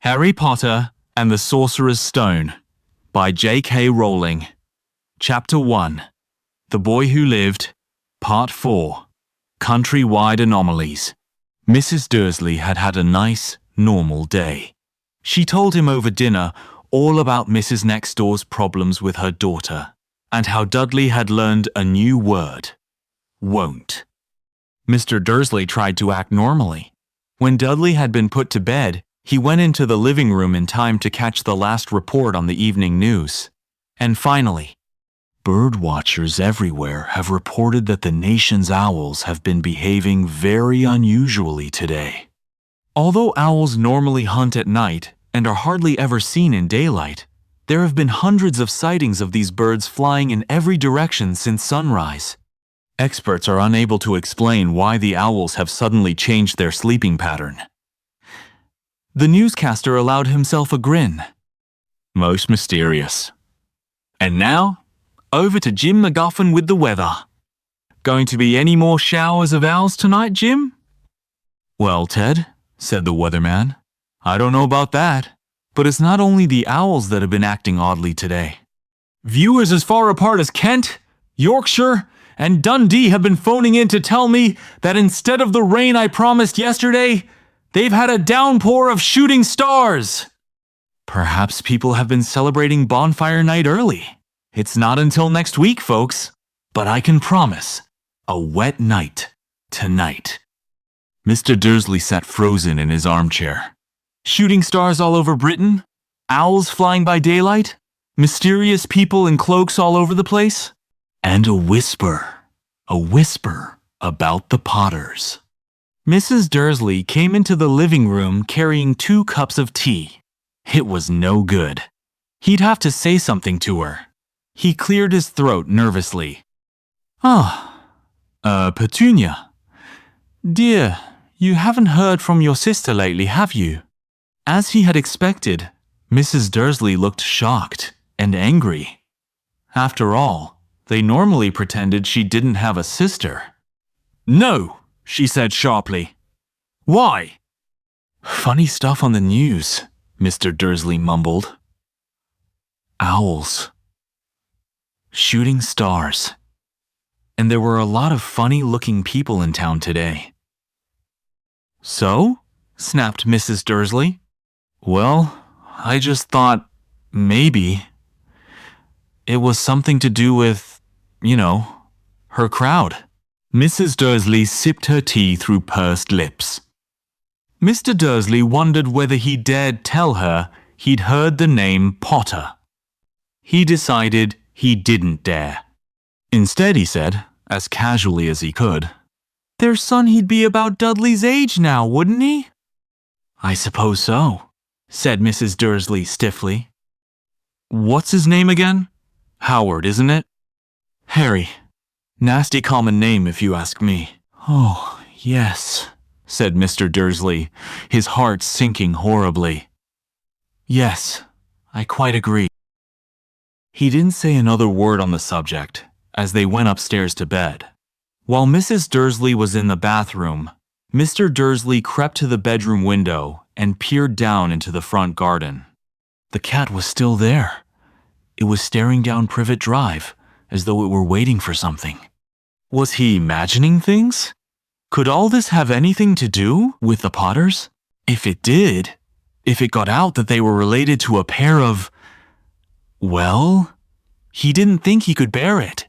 Harry Potter and the Sorcerer's Stone by J.K. Rowling. Chapter 1. The Boy Who Lived, Part 4. Countrywide Anomalies. Mrs. Dursley had had a nice, normal day. She told him over dinner all about Mrs. Next Door's problems with her daughter, and how Dudley had learned a new word. Won't. Mr. Dursley tried to act normally. When Dudley had been put to bed, he went into the living room in time to catch the last report on the evening news. And finally, bird watchers everywhere have reported that the nation's owls have been behaving very unusually today. Although owls normally hunt at night and are hardly ever seen in daylight, there have been hundreds of sightings of these birds flying in every direction since sunrise. Experts are unable to explain why the owls have suddenly changed their sleeping pattern. The newscaster allowed himself a grin. Most mysterious. And now, over to Jim McGuffin with the weather. Going to be any more showers of owls tonight, Jim? Well, Ted, said the weatherman, I don't know about that, but it's not only the owls that have been acting oddly today. Viewers as far apart as Kent, Yorkshire, and Dundee have been phoning in to tell me that instead of the rain I promised yesterday, they've had a downpour of shooting stars. Perhaps people have been celebrating bonfire night early. It's not until next week, folks. But I can promise, a wet night tonight. Mr. Dursley sat frozen in his armchair. Shooting stars all over Britain? Owls flying by daylight? Mysterious people in cloaks all over the place? And a whisper about the Potters. Mrs. Dursley came into the living room carrying 2 cups of tea. It was no good. He'd have to say something to her. He cleared his throat nervously. Petunia. Dear, you haven't heard from your sister lately, have you? As he had expected, Mrs. Dursley looked shocked and angry. After all, they normally pretended she didn't have a sister. No, she said sharply. Why? Funny stuff on the news, Mr. Dursley mumbled. Owls. Shooting stars. And there were a lot of funny-looking people in town today. So? Snapped Mrs. Dursley. Well, I just thought maybe it was something to do with, her crowd. Mrs. Dursley sipped her tea through pursed lips. Mr. Dursley wondered whether he dared tell her he'd heard the name Potter. He decided he didn't dare. Instead, he said, as casually as he could, "Their son he'd be about Dudley's age now, wouldn't he?" "I suppose so," said Mrs. Dursley stiffly. "What's his name again? Howard, isn't it?" "Harry. Nasty common name, if you ask me." "Oh, yes," said Mr. Dursley, his heart sinking horribly. "Yes, I quite agree." He didn't say another word on the subject as they went upstairs to bed. While Mrs. Dursley was in the bathroom, Mr. Dursley crept to the bedroom window and peered down into the front garden. The cat was still there. It was staring down Privet Drive as though it were waiting for something. Was he imagining things? Could all this have anything to do with the Potters? If it did, if it got out that they were related to a pair of... Well, he didn't think he could bear it.